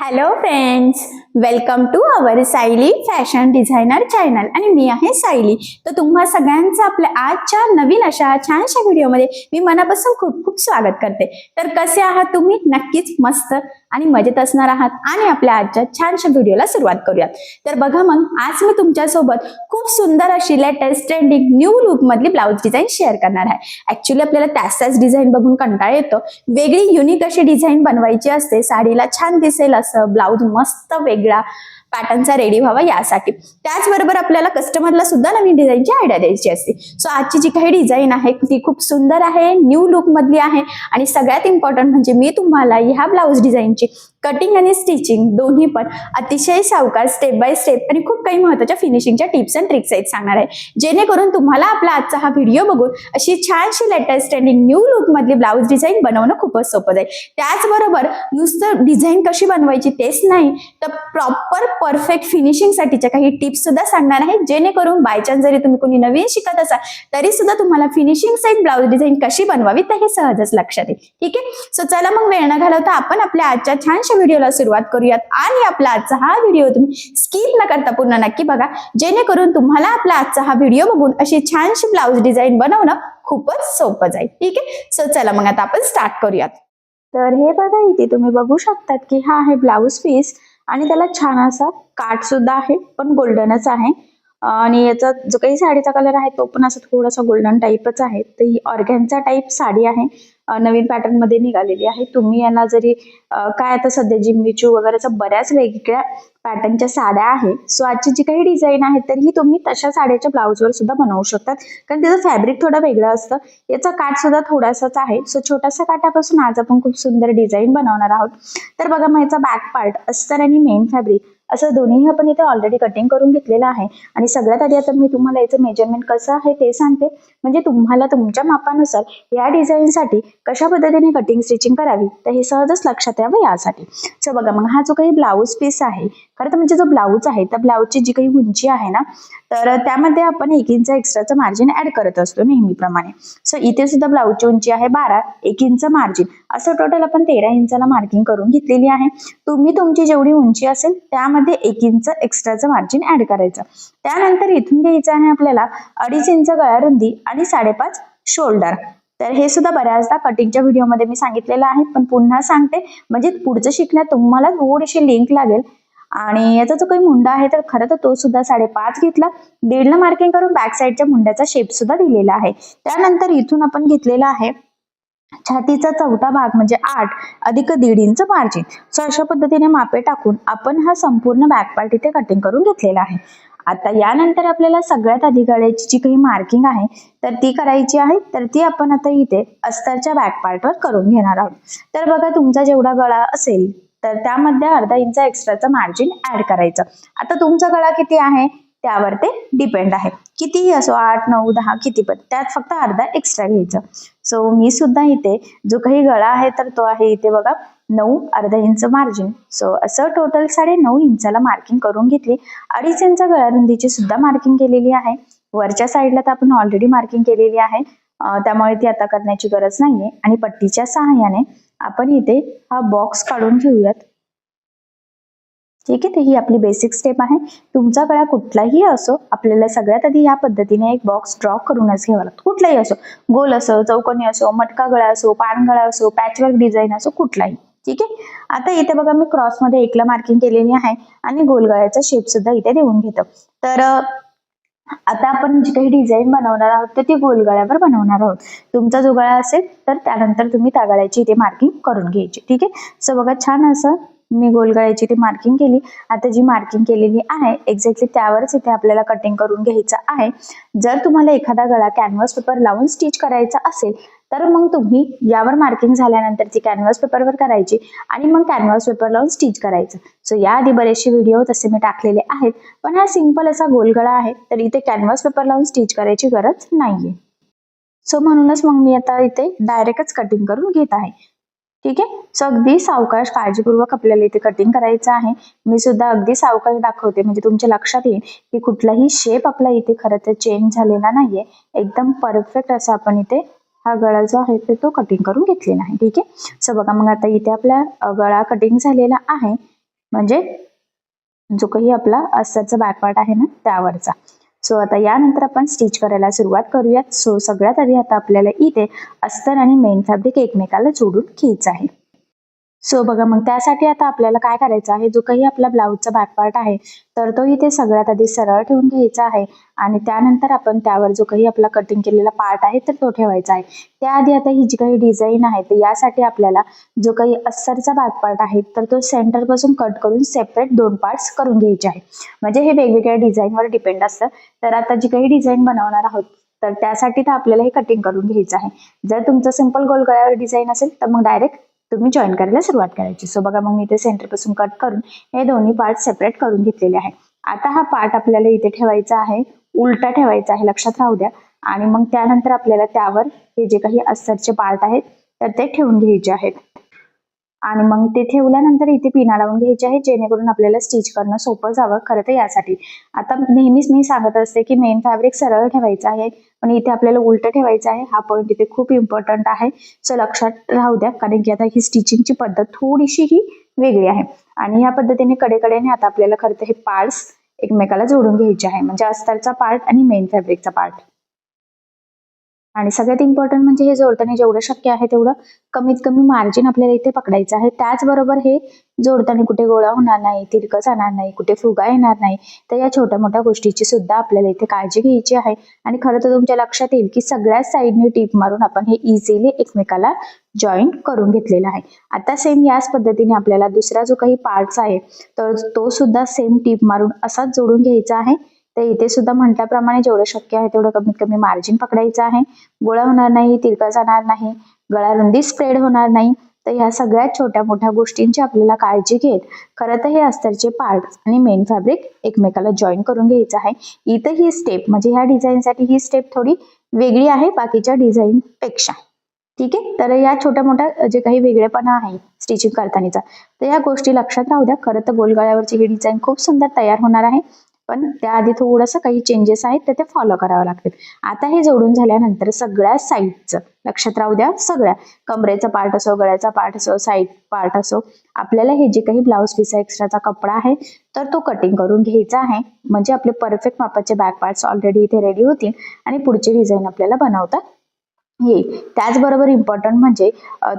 Hello friends, welcome to our Sayali fashion designer channel आणि मी आहे सायली. तर तुम्हा सगळ्यांचं आपल्या आजच्या नवीन अशा छानशा व्हिडिओमध्ये मी मनापासून खूप खूप स्वागत करते. तर कसे आहात तुम्ही? नक्कीच मस्त आणि मजेत असणार आहात आणि आपल्या आजच्या छानशा व्हिडिओला सुरुवात करूयात. तर बघा मग आज मी तुमच्यासोबत खूप सुंदर अशी लेटेस्ट ट्रेंडिंग न्यू लुक मधली ब्लाउज डिझाईन शेअर करणार आहे. ऍक्च्युली आपल्याला त्याच डिझाईन बघून कंटाळा येतो. वेगळी युनिक अशी डिझाईन बनवायची असते, साडीला छान दिसेल असं ब्लाउज मस्त वेगळा पॅटर्नचा रेडी व्हावा यासाठी. त्याचबरोबर आपल्याला कस्टमरला सुद्धा नवीन डिझाईनची आयडिया द्यायची असते. सो आजची जी काही डिझाईन आहे ती खूप सुंदर आहे, न्यू लुक मधली आहे आणि सगळ्यात इम्पॉर्टंट म्हणजे मी तुम्हाला ह्या ब्लाउज डिझाईनची कटिंग आणि स्टिचिंग दोन्ही पण अतिशय सावकाश स्टेप बाय स्टेप आणि खूप काही महत्त्वाच्या फिनिशिंगच्या टिप्स अँड ट्रिक्स आहेत सांगणार आहे, जेणेकरून तुम्हाला आपला आजचा हा व्हिडिओ बघून अशी छानशी लेटेस्ट ट्रेंडिंग न्यू लुक मधली ब्लाउज डिझाईन बनवणं खूपच सोपं जाईल. त्याचबरोबर नुसतं डिझाईन कशी बनवायची तेच नाही तर प्रॉपर परफेक्ट फिनिशिंग साठीच्या काही टिप्स सुद्धा सांगणार आहे, जेणेकरून बाय चान्स जरी तुम्ही कोणी नवीन शिकत असाल तरी सुद्धा तुम्हाला फिनिशिंग सहित ब्लाउज डिझाईन कशी बनवावी तर हे सहजच लक्षात येईल. ठीक आहे, सो चला मग वेळ न घालवता आपण आपल्या आजच्या छानशा व्हिडिओला सुरुवात करूयात आणि आपला आजचा हा व्हिडिओ तुम्ही स्किप न करता पूर्ण नक्की बघा, जेणेकरून तुम्हाला आपला आजचा हा व्हिडिओ बघून अशी छानशी ब्लाउज डिझाईन बनवणं खूपच सोपं जाईल. ठीक आहे, सो चला मग आता आपण स्टार्ट करूयात. तर हे बघा, इथे तुम्ही बघू शकतात की हा आहे ब्लाउज पीस आणि त्याला छान असा काठ सुद्धा आहे, पण गोल्डनच आहे. आणि याचा जो काही साडीचा कलर आहे तो पण असा थोडासा गोल्डन टाईपच आहे. तर ही ऑर्गॅन्झा टाईप साडी आहे, नवीन पॅटर्न मध्ये निघालेली आहे. तुम्ही यांना जरी काय आता सध्या जिम्मीचू वगैरे बऱ्याच वेगवेगळ्या पॅटर्नच्या साड्या आहेत. सो आजची जी काही डिझाईन आहे तर ही तुम्ही तशा साड्याच्या ब्लाउजवर सुद्धा बनवू शकतात, कारण त्याचं फॅब्रिक थोडं वेगळं असतं. याचा काठ सुद्धा थोडासाच आहे. सो छोट्याशा काठापासून आज आपण खूप सुंदर डिझाईन बनवणार आहोत. तर बघा, मग याचा बॅक पार्ट अस्तर आणि मेन फॅब्रिक असं दोन्ही आपण इथे ऑलरेडी कटिंग करून घेतलेलं आहे. आणि सगळ्यात आधी आता मी तुम्हाला याचं मेजरमेंट कसं आहे ते सांगते, म्हणजे तुम्हाला तुमच्या मापानुसार या डिझाईनसाठी कशा पद्धतीने कटिंग स्टिचिंग करावी तर हे सहजच लक्षात यावं यासाठी. सो बघा, मग हा जो काही ब्लाऊज पीस आहे, खरं तर म्हणजे जो ब्लाऊज आहे त्या ब्लाऊजची जी काही उंची आहे ना, तर त्यामध्ये आपण 1 इंच एक्स्ट्राचं मार्जिन ऍड करत असतो नेहमीप्रमाणे. सो इथे सुद्धा ब्लाऊजची उंची आहे 12, 1 इंच मार्जिन, असं टोटल आपण 13 इंचाला मार्किंग करून घेतलेली आहे. तुम्ही तुमची जेवढी उंची असेल त्यामध्ये 1 इंच एक्स्ट्राचं मार्जिन ऍड करायचं. त्यानंतर इथून घ्यायचं आहे आपल्याला 2.5 इंच गळा रुंदी आणि 5.5 शोल्डर. तर हे सुद्धा बऱ्याचदा कटिंगच्या व्हिडिओमध्ये मी सांगितलेलं आहे, पण पुन्हा सांगते म्हणजे पुढचं शिकण्यात तुम्हाला थोडीशी लिंक लागेल. आणि याचा जो काही मुंडा आहे तर खरं तर तो सुद्धा 5.5 घेतला, 1.5ला मार्किंग करून बॅक साईडच्या मुंड्याचा शेप सुद्धा दिलेला आहे. त्यानंतर इथून आपण घेतलेला आहे छातीचा चौथा भाग म्हणजे 8 अधिक 1.5 इंच मार्जिन. सो अशा पद्धतीने मापे टाकून आपण हा संपूर्ण बॅक पार्ट इथे कटिंग करून घेतलेला आहे. आता यानंतर आपल्याला सगळ्यात आधी गळ्याची जी काही मार्किंग आहे तर ती करायची आहे, तर ती आपण आता इथे अस्तरच्या बॅक पार्टवर करून घेणार आहोत. तर बघा, तुमचा जेवढा गळा असेल तर त्यामध्ये 1/2 इंच एक्स्ट्राचं मार्जिन ऍड करायचं. आता तुमचा गळा किती आहे त्यावर ते डिपेंड आहे, कितीही असो 8, 9, 10 किती पण, त्यात फक्त 1/2 एक्स्ट्रा घ्यायचं. सो मी सुद्धा इथे जो काही गळा आहे तर तो आहे इथे बघा 9, 1/2 इंच मार्जिन. सो असं टोटल 9.5 इंचाला मार्किंग करून घेतली. 2.5 इंच गळा रुंदीची सुद्धा मार्किंग केलेली आहे. वरच्या साईडला तर आपण ऑलरेडी मार्किंग केलेली आहे, त्यामुळे ती आता करण्याची गरज नाहीये. आणि पट्टीच्या सहाय्याने आपण इथे हा बॉक्स काढून घेऊयात. ठीक आहे, तर ही आपली बेसिक स्टेप आहे. तुमचा गळा कुठलाही असो, आपल्याला सगळ्यात आधी या पद्धतीने एक बॉक्स ड्रॉ करूनच घ्यावा लागतो. कुठलाही असो, गोल असो, चौकोनी असो, मटका गळा असो, पान गळा असो, पॅचवर्क डिझाईन असो, कुठलाही. ठीक आहे, आता इथे बघा मी क्रॉस मध्ये 1ला मार्किंग केलेली आहे आणि गोल गळ्याचा शेप सुद्धा इथे देऊन घेतो. तर आता आपण जी काही डिझाईन बनवणार आहोत तर ती गोल गळ्यावर बनवणार आहोत. तुमचा जो गळा असेल तर त्यानंतर तुम्ही त्या गळ्याची इथे मार्किंग करून घ्यायची. ठीक आहे, सो बघा छान असं मी गोल गळ्याची ती मार्किंग केली. आता जी मार्किंग केलेली आहे एक्झॅक्टली त्यावरच इथे आपल्याला कटिंग करून घ्यायचं आहे. जर तुम्हाला एखादा गळा कॅनव्हास पेपर लावून स्टिच करायचा असेल तर मग तुम्ही यावर मार्किंग झाल्यानंतर ती कॅनव्हास पेपरवर करायची आणि मग कॅनव्हास पेपर लावून स्टिच करायचं. सो याआधी बरेचसे व्हिडिओ तसे मी टाकलेले आहेत, पण हा सिंपल असा गोल गळा आहे तर इथे कॅनव्हास पेपर लावून स्टिच करायची गरज नाहीये. सो म्हणूनच मग मी आता इथे डायरेक्टच कटिंग करून घेत आहे. ठीक आहे, सो अगदी सावकाश काळजीपूर्वक आपल्याला इथे कटिंग करायचं आहे. मी सुद्धा अगदी सावकाश दाखवते म्हणजे तुमच्या लक्षात येईल की कुठलाही शेप आपला इथे खरं तर चेंज झालेला नाहीये. एकदम परफेक्ट असा आपण इथे हा गळा जो आहे तो कटिंग करून घेतलेला आहे. ठीक आहे, सो बघा मग आता इथे आपला गळा कटिंग झालेला आहे. म्हणजे जो काही आपला अस्तरचा बॅक पार्ट आहे ना त्यावरचा. सो आता यानंतर आपण स्टिच करायला सुरुवात करूयात. सो सगळ्यात आधी आता आपल्याला इथे अस्तर आणि मेन फॅब्रिक एकमेकाला जोडून घ्यायचं आहे. सो बघा मग त्यासाठी आता आपल्याला काय करायचं आहे, जो काही आपला ब्लाऊजचा बॅक पार्ट आहे तर तो इथे सगळ्यात आधी सरळ ठेवून घ्यायचा आहे आणि त्यानंतर आपण त्यावर जो काही आपला कटिंग केलेला पार्ट आहे तर तो ठेवायचा आहे. त्याआधी आता ही जी काही डिझाईन आहे तर यासाठी आपल्याला जो काही अस्तरचा बॅक पार्ट आहे तर तो सेंटर पासून कट करून सेपरेट 2 पार्ट्स करून घ्यायचे आहे. म्हणजे हे वेगवेगळ्या डिझाईनवर डिपेंड असतं. तर आता जी काही डिझाईन बनवणार आहोत तर त्यासाठी तर आपल्याला हे कटिंग करून घ्यायचं आहे. जर तुमचं सिंपल गोल गळ्यावर डिझाईन असेल तर मग डायरेक्ट तुम्ही जॉईन करायला सुरुवात करायची. सो बघा मग मी इथे सेंटर पासून कट करून हे दोन्ही पार्ट सेपरेट करून घेतलेले आहे. आता हा पार्ट आपल्याला इथे ठेवायचा आहे, उलटा ठेवायचा आहे, लक्षात राहू द्या. आणि मग त्यानंतर आपल्याला त्यावर हे जे काही अस्तरचे पार्ट आहेत तर ते ठेवून घ्यायचे आहेत. आणि मग ते ठेवल्यानंतर इथे पिना लावून घ्यायचे आहे, जेणेकरून आपल्याला स्टिच करणं सोपं जावं. खरं तर यासाठी आता नेहमीच मी सांगत असते की मेन फॅब्रिक सरळ ठेवायचं आहे, पण इथे आपल्याला उलट ठेवायचं आहे. हा पॉईंट इथे खूप इम्पॉर्टंट आहे. सो लक्षात राहू द्या, कारण की आता ही स्टिचिंगची पद्धत थोडीशी ही वेगळी आहे आणि या पद्धतीने कडेकडेने आता आपल्याला खरं तर हे पार्ट्स एकमेकाला जोडून घ्यायचे आहे, म्हणजे अस्तरचा पार्ट आणि मेन फॅब्रिकचा पार्ट. आणि सगळ्यात इम्पॉर्टंट म्हणजे हे जोडताना जेवढं शक्य आहे तेवढं कमीत कमी मार्जिन आपल्याला इथे पकडायचं आहे. त्याचबरोबर हे जोडताना कुठे गोळा होणार नाही, तिरकं जाणार नाही, कुठे फुगा येणार नाही. तर या छोट्या मोठ्या गोष्टीची सुद्धा आपल्याला इथे काळजी घ्यायची आहे. आणि खरं तर तुमच्या लक्षात येईल की सगळ्याच साईडने टीप मारून आपण हे इझिली एकमेकाला जॉईन करून घेतलेला आहे. आता सेम याच पद्धतीने आपल्याला दुसरा जो काही पार्ट्स आहे तर तो सुद्धा सेम टीप मारून असाच जोडून घ्यायचा आहे. तर इथे सुद्धा म्हटल्याप्रमाणे जेवढं शक्य आहे तेवढं कमीत कमी मार्जिन पकडायचं आहे. गोळा होणार नाही, तिरका जाणार नाही, गळा रुंदी स्प्रेड होणार नाही. तर ह्या सगळ्यात छोट्या मोठ्या गोष्टींची आपल्याला काळजी घेत खरं तर हे अस्तरचे पार्ट आणि मेन फॅब्रिक एकमेकाला जॉईन करून घ्यायचं आहे. इथं ही स्टेप म्हणजे ह्या डिझाईनसाठी ही स्टेप थोडी वेगळी आहे बाकीच्या डिझाईन पेक्षा. ठीक आहे, तर या छोट्या मोठ्या जे काही वेगळेपणा आहे स्टिचिंग करतानाचा तर या गोष्टी लक्षात राहू द्या. खरं तर गोलगळ्यावरची ही डिझाईन खूप सुंदर तयार होणार आहे, पण त्याआधी थोडंसं काही चेंजेस आहेत तर ते फॉलो करावे लागतील. आता हे जोडून झाल्यानंतर सगळ्या साईडचं लक्षात राहू द्या, सगळ्या कमरेचा पार्ट असो, गळ्याचा पार्ट असो, साईड पार्ट असो, आपल्याला हे जे काही ब्लाऊज पीस एक्स्ट्राचा कपडा आहे तर तो कटिंग करून घ्यायचा आहे. म्हणजे आपले परफेक्ट मापाचे बॅक पार्ट्स ऑलरेडी इथे रेडी होतील आणि पुढची डिझाईन आपल्याला बनवता येईल. त्याचबरोबर इम्पॉर्टंट म्हणजे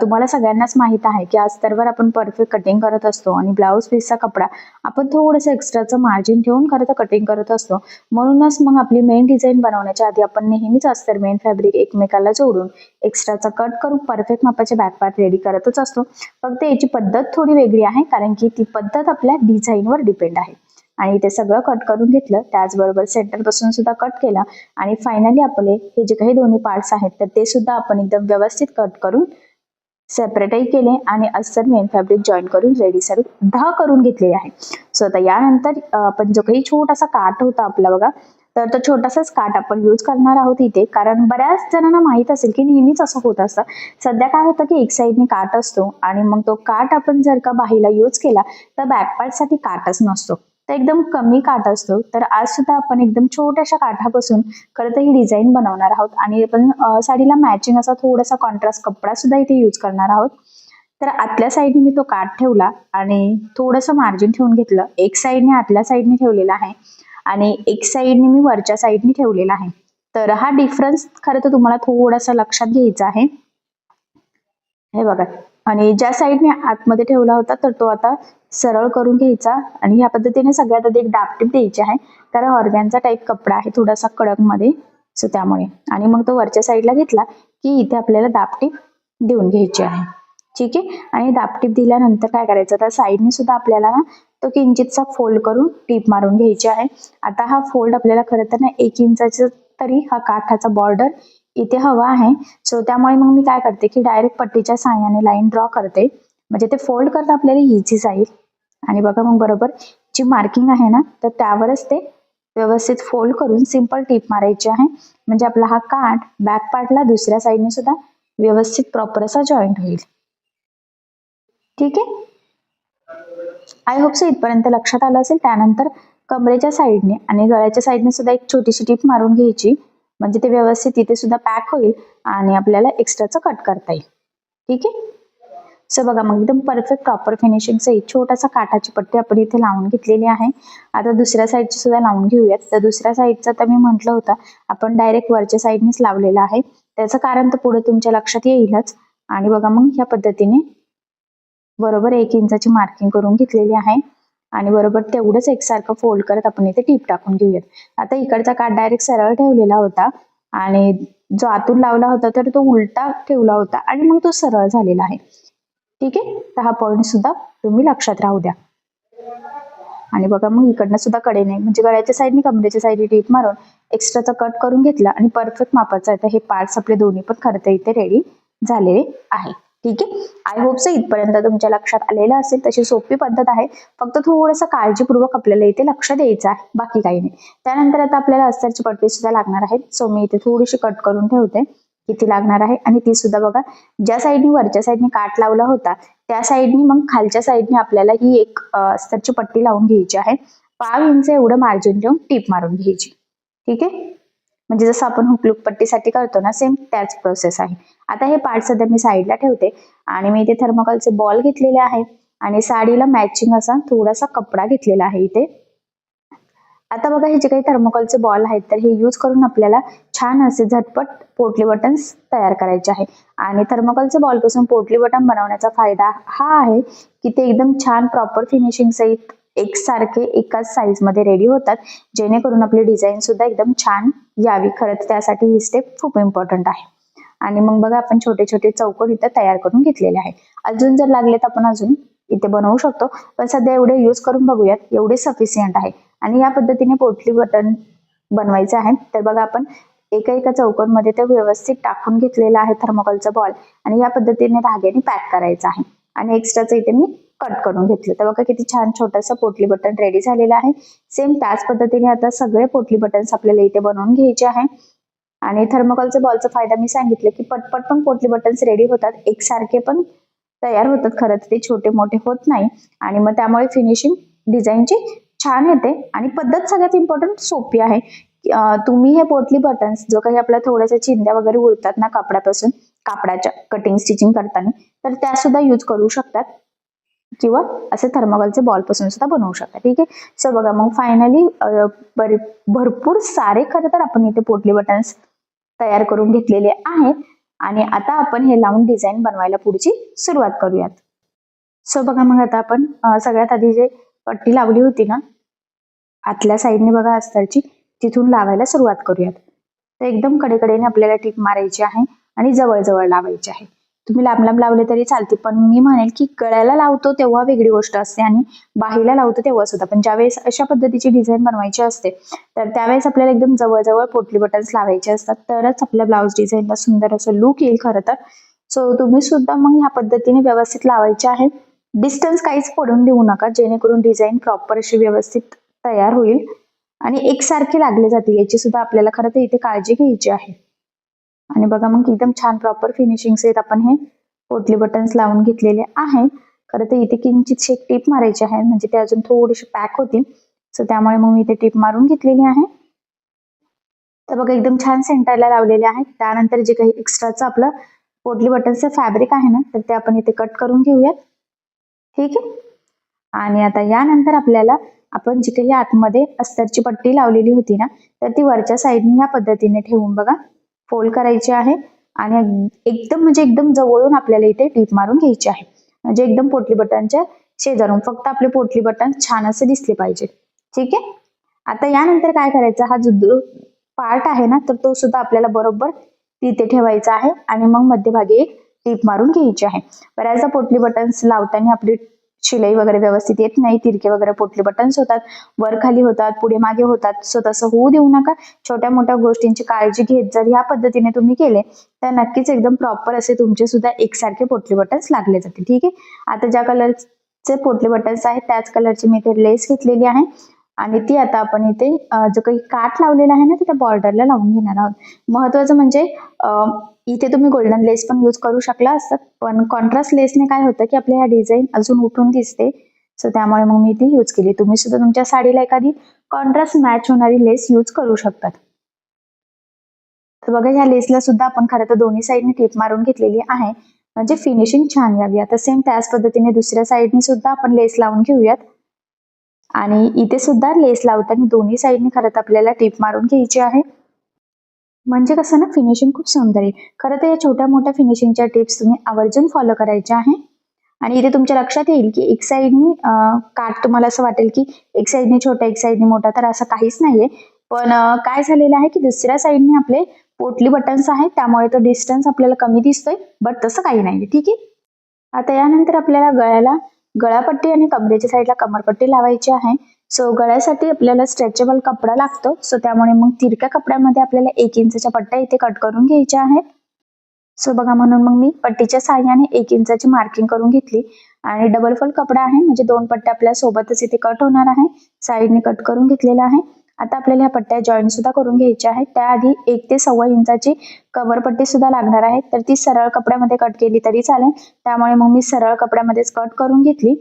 तुम्हाला सगळ्यांनाच माहित आहे की अस्तरवर आपण परफेक्ट कटिंग करत असतो आणि ब्लाऊज पीसचा कपडा आपण थोडंसं एक्स्ट्राचं मार्जिन ठेवून खरं तर कटिंग करत असतो. म्हणूनच मग आपली मेन डिझाईन बनवण्याच्या आधी आपण नेहमीच अस्तर मेन फॅब्रिक एकमेकाला जोडून एक्स्ट्राचा कट करून परफेक्ट मापाचे बॅक पार्ट रेडी करतच असतो. फक्त याची पद्धत थोडी वेगळी आहे, कारण की ती पद्धत आपल्या डिझाईनवर डिपेंड आहे. आणि ते सगळं कट करून घेतलं, त्याचबरोबर सेंटर पासून सुद्धा कट केला आणि फायनली आपले हे जे काही दोन्ही पार्ट्स आहेत तर ते सुद्धा आपण एकदम व्यवस्थित कट करून सेपरेटही केले आणि अस्तर मेन फॅब्रिक जॉईन करून रेडी सुद्धा करून घेतलेले आहे. सो आता यानंतर आपण जो काही छोटासा काठ होता आपला बघा, तर तो छोटासाच काठ आपण यूज करणार आहोत इथे, कारण बऱ्याच जणांना माहित असेल की नेहमीच असं होत असतं. सध्या काय होतं की एक साईडने काठ असतो आणि मग तो काठ आपण जर का बाहीला यूज केला तर बॅक पार्ट साठी काठच नसतो, तर एकदम कमी काठ असतो. तर आज सुद्धा आपण एकदम छोट्याशा काठापासून खरं तर ही डिझाईन बनवणार आहोत आणि आपण साडीला मॅचिंग असा थोडासा कॉन्ट्रास्ट कपडा सुद्धा इथे यूज करणार आहोत. तर आतल्या साईडने मी तो काठ ठेवला आणि थोडंसं मार्जिन ठेवून घेतलं. एक साईडने आतल्या साईडने ठेवलेला आहे आणि एक साईडने मी वरच्या साईडने ठेवलेला आहे. तर हा डिफरन्स खरं तर तुम्हाला थोडासा लक्षात घ्यायचा आहे. हे बघा, आणि ज्या साईडने आतमध्ये ठेवला होता तर तो आता सरळ करून घ्यायचा आणि ह्या पद्धतीने सगळ्यात आधी एक दाबटीप द्यायची आहे, कारण ऑर्गॅनचा टाईप कपडा आहे थोडासा कडक मध्ये, सो त्यामुळे. आणि मग तो वरच्या साईडला घेतला की इथे आपल्याला दाबटीप देऊन घ्यायची आहे. ठीक आहे, आणि दाबटीप दिल्यानंतर काय करायचं, तर साईडने सुद्धा आपल्याला ना तो किंचितसा फोल्ड करून टीप मारून घ्यायची आहे. आता हा फोल्ड आपल्याला खरं तर ना 1 इंचाचा तरी हा काठाचा बॉर्डर इथे हवा आहे. सो त्यामुळे मग मी काय करते की डायरेक्ट पट्टीच्या साहाय्याने लाईन ड्रॉ करते, म्हणजे ते फोल्ड करणं आपल्याला इझी जाईल. आणि बघा मग बरोबर जी मार्किंग आहे ना तर त्यावरच ते व्यवस्थित फोल्ड करून सिंपल टीप मारायची आहे, म्हणजे आपला हा काठ बॅक पार्टला दुसऱ्या साईडने सुद्धा व्यवस्थित प्रॉपर असा जॉईंट होईल. ठीक आहे, आय होप सो इथपर्यंत लक्षात आलं असेल. त्यानंतर कमरेच्या साईडने आणि गळ्याच्या साईडने सुद्धा एक छोटीशी टीप मारून घ्यायची, म्हणजे ते व्यवस्थित इथे सुद्धा पॅक होईल आणि आपल्याला एक्स्ट्राचं कट करता येईल. ठीक आहे, सो बघा मग एकदम परफेक्ट प्रॉपर फिनिशिंगचं एक छोटासा काठाची पट्टी आपण इथे लावून घेतलेली आहे. आता दुसऱ्या साईडची सुद्धा लावून घेऊयात. तर दुसऱ्या साईडचं तर मी म्हटलं होतं आपण डायरेक्ट वरच्या साईडनेच लावलेलं आहे. त्याचं कारण तर पुढे तुमच्या लक्षात येईलच. आणि बघा मग ह्या पद्धतीने बरोबर 1 इंचाची मार्किंग करून घेतलेली आहे. आणि बरोबर तेवढंच एकसारखं फोल्ड करत आपण इथे टीप टाकून घेऊयात. आता इकडचा काठ डायरेक्ट सरळ ठेवलेला होता आणि जो आतून लावला होता तर तो उलटा ठेवला होता आणि मग तो सरळ झालेला आहे. ठीक आहे, तर हा पॉईंट सुद्धा तुम्ही लक्षात राहू द्या. आणि बघा मग इकडनं सुद्धा कडेने म्हणजे गळ्याच्या साईडने कमरेच्या साईडने टीप मारून एक्स्ट्राचा कट करून घेतला आणि परफेक्ट मापाचा आहे. तर हे पार्ट्स आपले दोन्ही पण खरं तर इथे रेडी झालेले आहे. ठीक आहे, आय होप सो इथपर्यंत तुमच्या लक्षात आलेलं असेल. तशी सोपी पद्धत आहे, फक्त थोडंसं काळजीपूर्वक आपल्याला इथे लक्ष द्यायचं आहे, बाकी काही नाही. त्यानंतर आता आपल्याला अस्तरची पट्टी सुद्धा लागणार आहे. सो मी इथे थोडीशी कट करून ठेवते किती लागणार आहे. आणि ती सुद्धा बघा ज्या साईडनी वरच्या साईडने काठ लावला होता त्या साईडनी मग खालच्या साईडने आपल्याला ही एक अस्तरची पट्टी लावून घ्यायची आहे. 5 इंच एवढं मार्जिन ठेवून टीप मारून घ्यायची. ठीक आहे, म्हणजे जसं आपण हुक लूक पट्टीसाठी करतो ना सेम त्याच प्रोसेस आहे. आता हे पार्ट सध्या मी साईडला ठेवते आणि मी इथे थर्मोकॉलचे बॉल घेतलेले आहेत आणि साडीला मॅचिंग असा थोडासा कपडा घेतलेला आहे इथे. आता बघा हे जे काही थर्मोकॉलचे बॉल आहेत तर हे यूज करून आपल्याला छान असे झटपट पोटली बटन्स तयार करायचे आहे. आणि थर्मोकॉलचे बॉल पासून पोटली बटन बनवण्याचा फायदा हा आहे की ते एकदम छान प्रॉपर फिनिशिंग सहित एकसारखे एकाच साईज मध्ये रेडी होतात, जेणेकरून आपली डिझाईन सुद्धा एकदम छान यावी. खरंच त्यासाठी ही स्टेप खूप इम्पॉर्टंट आहे. आणि मग बघा आपण छोटे छोटे चौकोन इथे तयार करून घेतलेले आहे. अजून जर लागले तर आपण अजून इथे बनवू शकतो, पण सध्या एवढे यूज करून बघूयात, एवढे सफिशियंट आहे. आणि या पद्धतीने पोटली बटन बनवायचे आहे. तर बघा आपण एका एका चौकोन मध्ये ते व्यवस्थित टाकून घेतलेला आहे थर्मोकॉलचा बॉल आणि या पद्धतीने धाग्याने पॅक करायचा आहे. आणि एक्स्ट्राचं इथे मी कट करून घेतलं. तर बघा किती छान छोटंसं पोटली बटन रेडी झालेलं आहे. सेम त्याच पद्धतीने आता सगळे पोटली बटन्स आपल्याला इथे बनवून घ्यायचे आहे. आणि थर्मोकॉलच्या बॉलचा फायदा मी सांगितलं की पटपट पण पोटली बटन्स रेडी होतात, एकसारखे पण तयार होतात. खरं तर ते छोटे मोठे होत नाही आणि मग त्यामुळे फिनिशिंग डिझाईनची छान येते. आणि पद्धत सगळ्यात इम्पॉर्टंट सोपी आहे. तुम्ही हे पोटली बटन्स जो काही आपल्या थोड्याशा चिंध्या वगैरे उरतात ना कापडापासून, कापडाच्या कटिंग स्टिचिंग करताना, तर त्या सुद्धा यूज करू शकतात किंवा असे थर्मोकॉलचे बॉल पासून सुद्धा बनवू शकतात. ठीक आहे, सो बघा मग फायनली भरपूर सारे खरं तर आपण इथे पोटली बटन्स तयार करून घेतलेले आहेत. आणि आता आपण हे लावून डिझाईन बनवायला पुढची सुरुवात करूयात. सो बघा मग आता आपण सगळ्यात आधी जे पट्टी लावली होती ना आतल्या साईडने बघा अस्तरची, तिथून लावायला सुरुवात करूयात. तर एकदम कडेकडेने आपल्याला टीप मारायची आहे आणि जवळ लावायची आहे. तुम्ही लांब लांब लावले तरी चालते, पण मी म्हणेल की गळ्याला लावतो तेव्हा वेगळी गोष्ट असते आणि बाहीला लावतो तेव्हा सुद्धा. पण ज्यावेळेस अशा पद्धतीची डिझाईन बनवायची असते तर त्यावेळेस आपल्याला एकदम जवळ पोटली बटन्स लावायचे असतात, तरच आपल्या ब्लाऊज डिझाईनला सुंदर असं लुक येईल खरं तर. सो तुम्ही सुद्धा मग ह्या पद्धतीने व्यवस्थित लावायचे आहे. डिस्टन्स काहीच पडून देऊ नका, जेणेकरून डिझाईन प्रॉपर अशी व्यवस्थित तयार होईल आणि एकसारखे लागले जातील, याची सुद्धा आपल्याला खरं तर इथे काळजी घ्यायची आहे. आणि बघा मग एकदम छान प्रॉपर फिनिशिंग सहित आपण हे पोटली बटन्स लावून घेतलेले आहेत. खरं तर इथे किंचित एक टीप मारायची आहे, म्हणजे ते अजून थोडीशी पॅक होतील. सो त्यामुळे मग मी इथे टीप मारून घेतलेली आहे. तर बघा एकदम छान सेंटरला लावलेले आहेत. त्यानंतर जे काही एक्स्ट्राचं आपलं पोटली बटन्सचं फॅब्रिक आहे ना, तर ते आपण इथे कट करून घेऊयात. ठीक आहे, आणि आता यानंतर आपल्याला आपण जी काही आतमध्ये अस्तरची पट्टी लावलेली होती ना, तर ती वरच्या साईडने या पद्धतीने ठेवून बघा फोल्ड करायची आहे आणि एकदम जवळून आपल्याला इथे टीप मारून घ्यायची आहे. म्हणजे एकदम पोटली बटनच्या शेजारून फक्त आपले पोटली बटन छान असे दिसले पाहिजे. ठीक आहे, आता यानंतर काय करायचं, हा जो पार्ट आहे ना तर तो सुद्धा आपल्याला बरोबर तिथे ठेवायचा आहे आणि मग मध्यभागी एक टीप मारून घ्यायची आहे. बऱ्याचदा पोटली बटन्स लावताना आपली शिलाई वगैरे व्यवस्थित येत नाही, तिरके वगैरे पोटली बटन्स होतात, वर खाली होतात, पुढे मागे होतात. सो तसं होऊ देऊ नका. छोट्या मोठ्या गोष्टींची काळजी घेत जर ह्या पद्धतीने तुम्ही केले तर नक्कीच एकदम प्रॉपर असे तुमचे सुद्धा एकसारखे पोटली बटन्स लागले जातील. ठीक आहे, आता ज्या कलरचे पोटली बटन्स आहेत त्याच कलरची मी इथे लेस घेतलेली आहे आणि ती आता आपण इथे जो काही काठ लावलेला आहे ना तिथे बॉर्डरला लावून घेणार आहोत. महत्वाचं म्हणजे इथे तुम्ही गोल्डन लेस पण यूज करू शकला असतात, पण कॉन्ट्रास्ट लेसने काय होतं की आपल्या ह्या डिझाईन अजून उठून दिसते. सो त्यामुळे मग मी ती यूज केली. तुम्ही सुद्धा तुमच्या साडीला एखादी कॉन्ट्रास्ट मॅच होणारी लेस यूज करू शकतात. तर बघा ह्या लेसला सुद्धा आपण खरं तर दोन्ही साईडने टीप मारून घेतलेली आहे म्हणजे फिनिशिंग छान यावी. आता सेम त्याच पद्धतीने दुसऱ्या साईडने सुद्धा आपण लेस लावून घेऊयात. आणि इथे सुद्धा लेस लावताना दोन्ही साईडने खरं तर आपल्याला टिप मारून घ्यायची आहे. म्हणजे कसं ना फिनिशिंग खूप सुंदर आहे. खरं तर या छोट्या मोठ्या फिनिशिंगच्या टिप्स तुम्ही आवर्जून फॉलो करायच्या आहे. आणि इथे तुमच्या लक्षात येईल की एक साईडनी काठ तुम्हाला असं वाटेल की एक साईडने छोटा एक साईडने मोठा, तर असं काहीच नाहीये. पण काय झालेलं आहे की दुसऱ्या साईडने आपले पोटली बटन्स आहेत, त्यामुळे तो डिस्टन्स आपल्याला कमी दिसतोय, बट तसं काही नाहीये. ठीक आहे. आता यानंतर आपल्याला गळ्याला गळापट्टी आणि कमरेच्या साईडला कमरपट्टी लावायची आहे. सो गळ्यासाठी आपल्याला स्ट्रेचेबल कपडा लागतो. सो त्यामुळे मग तिरक्या कपड्यामध्ये आपल्याला 1 इंचच्या पट्ट्या इथे कट करून घ्यायच्या आहेत. सो बघा, म्हणून मग मी पट्टीच्या साहाय्याने 1 इंचाची मार्किंग करून घेतली. आणि डबल फोल्ड कपडा आहे, म्हणजे 2 पट्ट्या आपल्या सोबतच इथे कट होणार आहे. साईडने कट करून घेतलेला आहे. आता आपल्याला ह्या पट्ट्या जॉईंट सुद्धा करून घ्यायच्या आहेत. त्याआधी 1 ते 1.25 इंचाची कमरपट्टी सुद्धा लागणार आहे. तर ती सरळ कपड्यामध्ये कट केली तरी चालेल. त्यामुळे मग मी सरळ कपड्यामध्येच कट करून घेतली.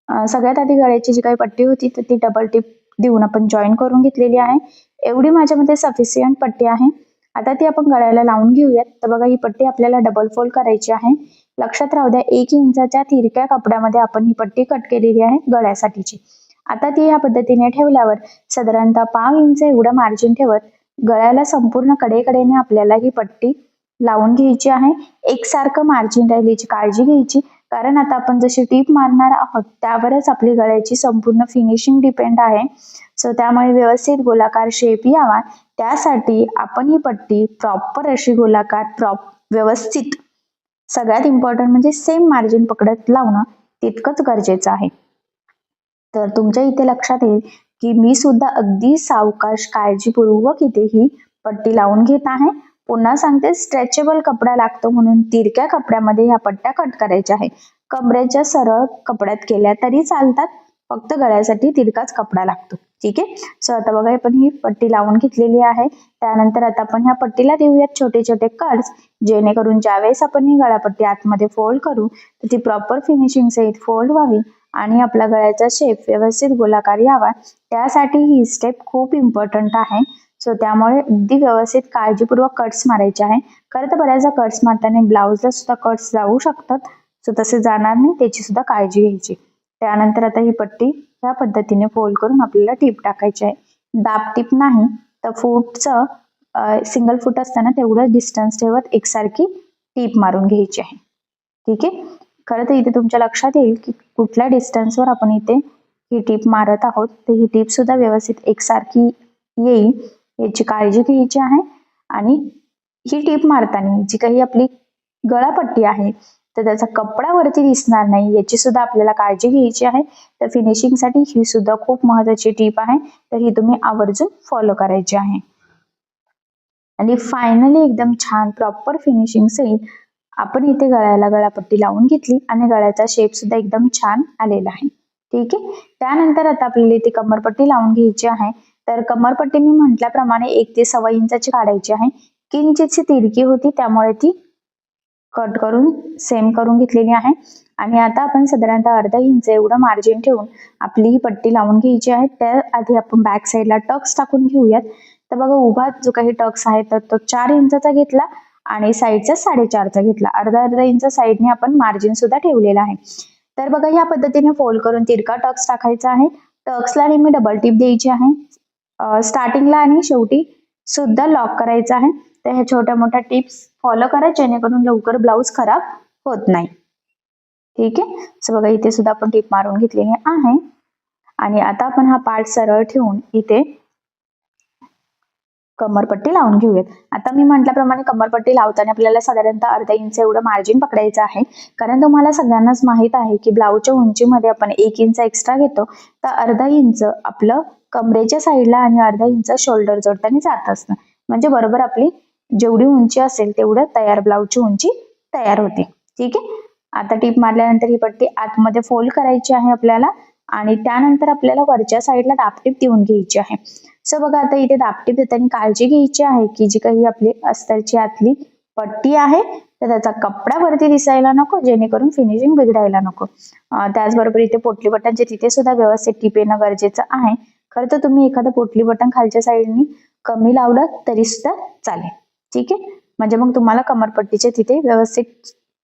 सगळ्यात आधी गळ्याची जी काही पट्टी होती तर ती डबल टिप देऊन आपण जॉईन करून घेतलेली आहे. एवढी माझ्यामध्ये सफिशियंट पट्टी आहे. आता ती आपण गळ्याला लावून घेऊयात. तर बघा, ही पट्टी आपल्याला डबल फोल्ड करायची आहे. लक्षात राहू द्या, 1 इंचाच्या तिरक्या कपड्यामध्ये आपण ही पट्टी कट केलेली आहे गळ्यासाठीची. आता ती ह्या पद्धतीने ठेवल्यावर साधारणतः 1/2 इंच एवढं मार्जिन ठेवत गळ्याला संपूर्ण कडेकडेने आपल्याला ही पट्टी लावून घ्यायची आहे. एकसारखं मार्जिन राहील याची काळजी घ्यायची, कारण आता आपण जशी टीप मारणार आहोत त्यावरच आपली गळ्याची संपूर्ण फिनिशिंग डिपेंड आहे. सो त्यामुळे व्यवस्थित गोलाकार शेप यावा त्यासाठी आपण ही पट्टी प्रॉपर अशी गोलाकार व्यवस्थित, सगळ्यात इम्पॉर्टंट म्हणजे सेम मार्जिन पकडत लावणं तितकंच गरजेचं आहे. तर तुमच्या इथे लक्षात येईल की मी सुद्धा अगदी सावकाश काळजीपूर्वक इथे ही पट्टी लावून घेत आहे. पुन्हा सांगते, स्ट्रेचेबल कपडा लागतो म्हणून तिरक्या कपड्यामध्ये ह्या पट्ट्या कट करायच्या आहे. कमरेच्या सरळ कपड्यात केल्या तरी चालतात, फक्त गळ्यासाठी तिरकाच कपडा लागतो. ठीक आहे. सो आता बघा, आपण ही पट्टी लावून घेतलेली आहे. त्यानंतर आता आपण ह्या पट्टीला देऊयात छोटे छोटे कट्स, जेणेकरून ज्यावेळेस आपण ही गळापट्टी आतमध्ये फोल्ड करू तर ती प्रॉपर फिनिशिंग सहित फोल्ड व्हावी आणि आपला गळ्याचा शेप व्यवस्थित गोलाकार यावा. त्यासाठी ही स्टेप खूप इम्पॉर्टंट आहे. सो त्यामुळे अगदी व्यवस्थित काळजीपूर्वक कट्स मारायचे आहे. खरं तर बऱ्याचदा कट्स मारताना ब्लाउजला सुद्धा कट्स जाऊ शकतात. सो तसे जाणार नाही, त्याची सुद्धा काळजी घ्यायची. त्यानंतर आता ही पट्टी ह्या पद्धतीने फोल्ड करून आपल्याला टीप टाकायची आहे. दाब टीप नाही, तर फूटचं सिंगल फूट असताना तेवढं डिस्टन्स ठेवत एकसारखी टीप मारून घ्यायची आहे. ठीक आहे. खरं तर इथे तुमच्या लक्षात येईल की कुठल्या डिस्टन्सवर आपण इथे ही टीप मारत आहोत, तर ही टीप सुद्धा व्यवस्थित एकसारखी येईल याची काळजी घ्यायची आहे. आणि ही टीप मारताना जी काही आपली गळापट्टी आहे तर त्याचा कपडा वरती दिसणार नाही याची सुद्धा आपल्याला काळजी घ्यायची आहे. तर फिनिशिंगसाठी ही सुद्धा खूप महत्वाची टीप आहे, तर ही तुम्ही आवर्जून फॉलो करायची आहे. आणि फायनली एकदम छान प्रॉपर फिनिशिंग सहित आपण इथे गळ्याला गळापट्टी लावून घेतली आणि गळ्याचा शेप सुद्धा एकदम छान आलेला आहे. ठीक आहे. त्यानंतर आता आपल्याला इथे कमरपट्टी लावून घ्यायची आहे. तर कमरपट्टी मी म्हटल्याप्रमाणे 1 ते 1.25 इंचाची काढायची आहे. किंचितशी तिरकी होती त्यामुळे ती कट करून सेम करून घेतलेली आहे. आणि आता आपण साधारणतः अर्धा इंच एवढं मार्जिन ठेवून आपली ही पट्टी लावून घ्यायची आहे. त्याआधी आपण बॅक साईडला टक्स टाकून घेऊयात. तर बघा, उभा जो काही टक्स आहे तर तो 4 इंचाचा घेतला आणि साईडचा 4.5चा घेतला. अर्धा इंच साईडने आपण मार्जिन सुद्धा ठेवलेला आहे. तर बघा, या पद्धतीने फोल्ड करून तिरका टक्स टाकायचा आहे. टक्सला नेहमी डबल टिप द्यायची आहे. स्टार्टिंगला आणि शेवटी सुद्धा लॉक करायचा आहे. तर ह्या छोट्या मोठ्या टिप्स फॉलो करा जेणेकरून लवकर ब्लाऊज खराब होत नाही. ठीक आहे. सो बघा, इथे सुद्धा आपण टिप मारून घेतलेली आहे. आणि आता आपण हा पार्ट सरळ ठेवून इथे कमरपट्टी लावून घेऊयात. आता मी म्हटल्याप्रमाणे कमरपट्टी लावताना आपल्याला साधारणतः अर्धा इंच एवढं मार्जिन पकडायचं आहे, कारण तुम्हाला सगळ्यांनाच माहित आहे की ब्लाऊजच्या उंचीमध्ये आपण 1 इंच एक्स्ट्रा घेतो, तर अर्धा इंच आपलं कमरेच्या साईडला आणि अर्धा इंच शोल्डर जोडताना जात असतं. म्हणजे बरोबर आपली जेवढी उंची असेल तेवढं तयार ब्लाऊजची उंची तयार होते. ठीक आहे. आता टीप मारल्यानंतर ही पट्टी आतमध्ये फोल्ड करायची आहे आपल्याला आणि त्यानंतर आपल्याला वरच्या साईडला दाबटीप देऊन घ्यायची आहे. सो बघा, आता इथे दाबटीप देताना काळजी घ्यायची आहे की जी काही आपली अस्तरची आतली पट्टी आहे तर त्याचा कपडा वरती दिसायला नको, जेणेकरून फिनिशिंग बिघडायला नको. त्याचबरोबर इथे पोटली बटनचे तिथे सुद्धा व्यवस्थित टीप येणं गरजेचं आहे. खरं तर तुम्ही एखादं पोटली बटन खालच्या साईडनी कमी लावलं तरी सुद्धा चालेल. ठीक आहे. म्हणजे मग तुम्हाला कमरपट्टीचे तिथे व्यवस्थित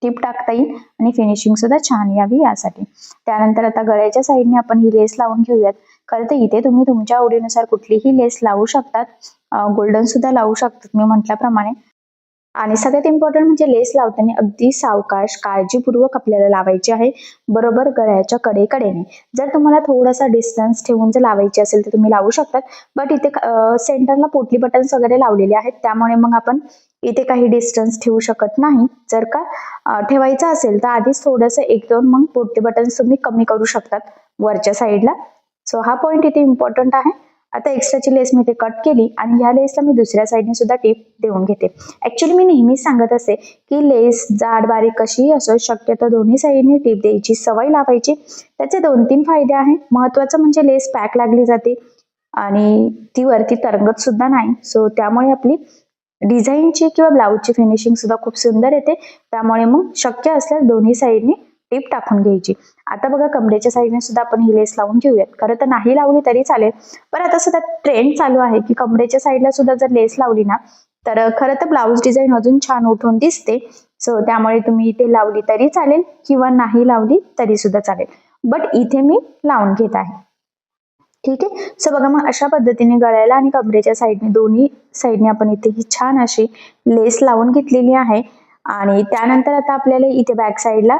टिप टाकता येईल आणि फिनिशिंग सुद्धा छान यावी यासाठी. त्यानंतर आता गळ्याच्या साईडने आपण ही लेस लावून घेऊयात. खरं तर इथे तुम्ही तुमच्या आवडीनुसार कुठलीही लेस लावू शकतात, गोल्डन सुद्धा लावू शकतात मी म्हटल्याप्रमाणे. आणि सगळ्यात इम्पॉर्टंट म्हणजे लेस लावताना अगदी सावकाश काळजीपूर्वक आपल्याला लावायची आहे, बरोबर गळ्याच्या कडेकडेने. जर तुम्हाला थोडासा डिस्टन्स ठेवून जर लावायची असेल तर तुम्ही लावू शकतात, बट इथे सेंटरला पोटली बटन्स वगैरे लावलेले आहेत, त्यामुळे मग आपण इथे काही डिस्टन्स ठेवू शकत नाही. जर का ठेवायचं असेल तर आधीच थोडंसं 1-2 मग पोटली बटन्स तुम्ही कमी करू शकतात वरच्या साईडला. सो हा पॉईंट इथे इम्पॉर्टंट आहे. आता एक्स्ट्राची लेस मी इथे कट केली आणि ह्या लेसला मी दुसऱ्या साईडने सुद्धा टिप देऊन घेते. ऍक्च्युली मी नेहमीच सांगत असते की लेस जाड बारीक कशीही असो, शक्यतो दोन्ही साईडने टिप द्यायची सवय लावायची. त्याचे 2-3 फायदे आहेत. महत्वाचं म्हणजे लेस पॅक लागली जाते आणि ती वरती तरंगत सुद्धा नाही. सो त्यामुळे आपली डिझाईनची किंवा ब्लाऊजची फिनिशिंग सुद्धा खूप सुंदर येते. त्यामुळे मग शक्य असल्यास दोन्ही साईडने टिप टाकून घ्यायची. आता बघा कमरेच्या साईडने सुद्धा आपण ही लेस लावून घेऊयात. खरं तर नाही लावली तरी चालेल, पण आता सुद्धा ट्रेंड चालू आहे की कमरेच्या साईडला सुद्धा जर लेस लावली ना तर खरं तर ब्लाऊज डिझाईन अजून छान उठून दिसते. सो त्यामुळे तुम्ही इथे लावली तरी चालेल किंवा नाही लावली तरी सुद्धा चालेल, बट इथे मी लावून घेत आहे. ठीक आहे. सो बघा मग अशा पद्धतीने गळ्याला आणि कमरेच्या साईडने दोन्ही साईडने आपण इथे ही छान अशी लेस लावून घेतलेली आहे. आणि त्यानंतर आता आपल्याला इथे बॅक साईडला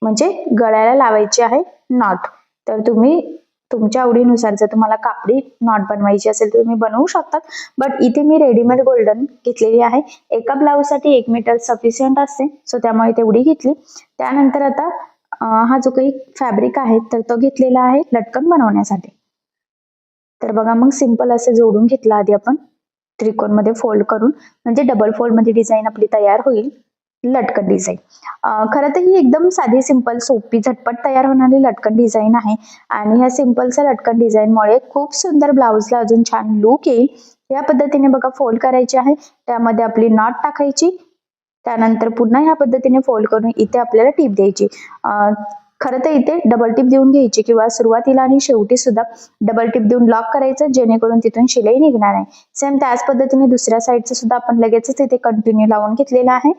म्हणजे गळ्याला लावायची आहे नॉट. तर तुम्ही तुमच्या आवडीनुसार जर तुम्हाला कापडी नॉट बनवायची असेल तर तुम्ही बनवू शकतात, बट इथे मी रेडीमेड गोल्डन घेतलेली आहे. एका ब्लाऊजसाठी 1 मीटर सफिशियंट असते, सो त्यामुळे तेवढी घेतली. त्यानंतर आता हा जो काही फॅब्रिक आहे तर तो घेतलेला आहे लटकन बनवण्यासाठी. तर बघा मग सिंपल असे जोडून घेतला आधी आपण त्रिकोण मध्ये फोल्ड करून, म्हणजे डबल फोल्ड मध्ये डिझाईन आपली तयार होईल लटकन डिझाईन. खरं तर ही एकदम साधी सिंपल सोपी झटपट तयार होणारी लटकन डिझाईन आहे आणि ह्या सिंपलच्या लटकन डिझाईनमुळे खूप सुंदर ब्लाऊजला अजून छान लुक येईल. या पद्धतीने बघा फोल्ड करायची आहे, त्यामध्ये आपली नॉट टाकायची, त्यानंतर पुन्हा ह्या पद्धतीने फोल्ड करून इथे आपल्याला टिप द्यायची. खरं तर इथे डबल टिप देऊन घ्यायची किंवा सुरुवातीला आणि शेवटी सुद्धा डबल टिप देऊन लॉक करायचं, जेणेकरून तिथून शिलाई निघणार आहे. सेम त्याच पद्धतीने दुसऱ्या साईडचं सुद्धा आपण लगेचच इथे कंटिन्यू लावून घेतलेलं आहे.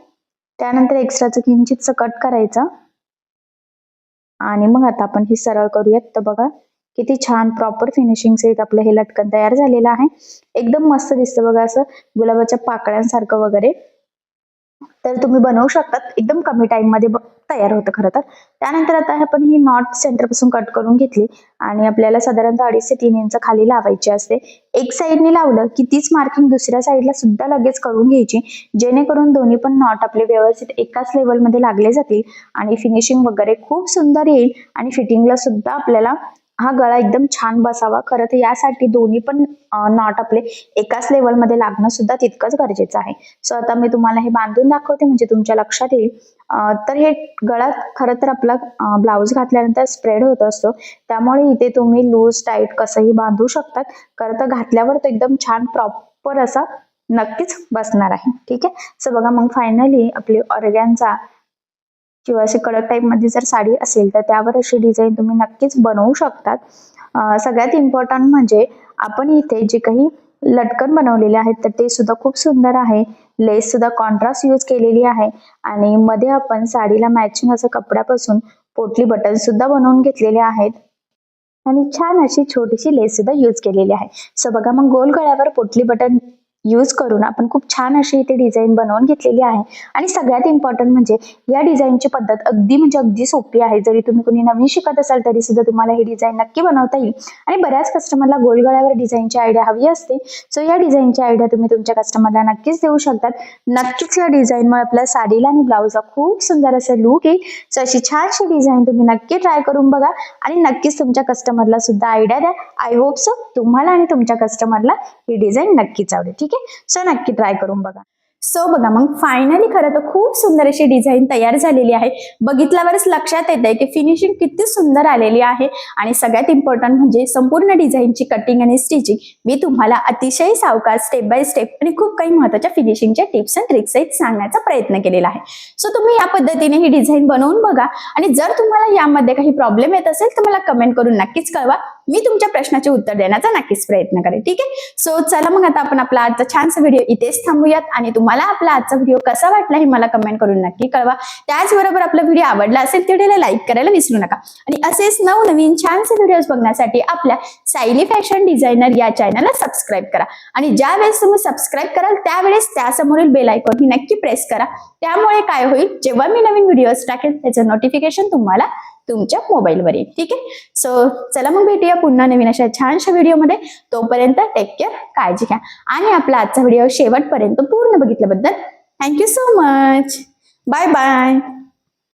त्यानंतर एक्स्ट्राचं किंचितचं कट करायचं आणि मग आता आपण ही सरळ करूयात. तर बघा किती छान प्रॉपर फिनिशिंग सहित आपलं हे लटकन तयार झालेलं आहे. एकदम मस्त दिसतं बघा, असं गुलाबाच्या पाकळ्यांसारखं वगैरे. तर तुम्ही बनवू शकतात, एकदम कमी टाइम मध्ये तयार होतं खरं तर. त्यानंतर आता आपण ही नॉट सेंटर पासून कट करून घेतली आणि आपल्याला साधारणतः 2.5 ते 3 इंच खाली लावायची असते. एक साईडने लावलं की तीच मार्किंग दुसऱ्या साईडला सुद्धा लगेच करून घ्यायची, जेणेकरून दोन्ही पण नॉट आपले व्यवस्थित एकाच लेवल मध्ये लागले जातील आणि फिनिशिंग वगैरे खूप सुंदर येईल आणि फिटिंगला सुद्धा आपल्याला हा गळा एकदम छान बसावा. खरं तर यासाठी दोन्ही पण नॉट आपले एकाच लेवल मध्ये लागणं सुद्धा तितकंच गरजेचं आहे. सो आता मी तुम्हाला हे बांधून दाखवते म्हणजे तुमच्या लक्षात येईल. तर हे गळा खरं तर आपला ब्लाऊज घातल्यानंतर स्प्रेड होत असतो, त्यामुळे इथे तुम्ही लूज टाईट कसंही बांधू शकतात. खरं तर घातल्यावर तो एकदम छान प्रॉपर असा नक्कीच बसणार आहे. ठीक आहे. सो बघा मग फायनली आपली ऑर्गॅन्झा किंवा अशी कडक टाईप मध्ये जर साडी असेल तर त्यावर अशी डिझाईन तुम्ही नक्कीच बनवू शकतात. सगळ्यात इम्पॉर्टंट म्हणजे आपण इथे जे काही लटकन बनवलेले आहेत तर ते सुद्धा खूप सुंदर आहे. लेस सुद्धा कॉन्ट्रास्ट यूज केलेली आहे आणि मध्ये आपण साडीला मॅचिंग असं कपड्यापासून पोटली बटन सुद्धा बनवून घेतलेले आहेत आणि छान अशी छोटीशी लेस सुद्धा यूज केलेली आहे. सो बघा मग गोल गळ्यावर पोटली बटन यूज करून आपण खूप छान अशी इथे डिझाईन बनवून घेतलेली आहे. आणि सगळ्यात इम्पॉर्टंट म्हणजे या डिझाईनची पद्धत अगदी सोपी आहे. जरी तुम्ही कोणी नवीन शिकत असाल तरी सुद्धा तुम्हाला ही डिझाईन नक्की बनवता येईल. आणि बऱ्याच कस्टमरला गोल गळ्यावर डिझाईनची आयडिया हवी असते, सो या डिझाईनची आयडिया तुम्ही तुमच्या कस्टमरला नक्कीच देऊ शकतात. नक्कीच या डिझाईनमुळे आपल्या साडीला आणि ब्लाऊजला खूप सुंदर असं लुक येईल. सो अशी छानशी डिझाईन तुम्ही नक्की ट्राय करून बघा आणि नक्कीच तुमच्या कस्टमरला सुद्धा आयडिया द्या. आय होप सो तुम्हाला आणि तुमच्या कस्टमरला ही डिझाईन नक्कीच आवडेल. ठीक आहे. सो नक्की ट्राय करून बघा. सो बघा मग फायनली खरं तर खूप सुंदर अशी डिझाईन तयार झालेली आहे. बघितल्यावरच लक्षात येत आहे की फिनिशिंग किती सुंदर आलेली आहे. आणि सगळ्यात इम्पॉर्टंट म्हणजे संपूर्ण डिझाईनची कटिंग आणि स्टिचिंग मी तुम्हाला अतिशय सावकाश स्टेप बाय स्टेप आणि खूप काही महत्त्वाच्या फिनिशिंगच्या टिप्स अँड ट्रिक्स सांगण्याचा प्रयत्न केलेला आहे. सो तुम्ही या पद्धतीने ही डिझाईन बनवून बघा आणि जर तुम्हाला यामध्ये काही प्रॉब्लेम येत असेल तर मला कमेंट करून नक्कीच कळवा. मी तुमच्या प्रश्नाचे उत्तर देण्याचा नक्कीच प्रयत्न करेन. ठीक आहे. सो चला मग आता आपण आपला आजचा छानसा व्हिडिओ इथेच थांबूयात आणि तुम्हाला आपला आजचा व्हिडिओ कसा वाटला हे मला कमेंट करून नक्की कळवा. त्याचबरोबर आपला व्हिडिओ आवडला असेल तर व्हिडिओला लाईक करायला विसरू नका आणि असेच नवनवीन छानसे व्हिडिओज बघण्यासाठी आपल्या सायली फॅशन डिझायनर या चॅनलला सबस्क्राईब करा आणि ज्या वेळेस तुम्ही सबस्क्राईब कराल त्यावेळेस त्यासमोरील बेल आयकॉन ही नक्की प्रेस करा. त्यामुळे काय होईल, जेव्हा मी नवीन व्हिडिओज टाकेल त्याचं नोटिफिकेशन तुम्हाला तुमच्या मोबाईलवर येईल. ठीक आहे. सो चला मग भेटूया पुन्हा नवीन अशा छानशा व्हिडिओमध्ये. तोपर्यंत टेक केअर, काळजी घ्या आणि आपला आजचा व्हिडिओ शेवटपर्यंत पूर्ण बघितल्याबद्दल thank you so much. Bye bye.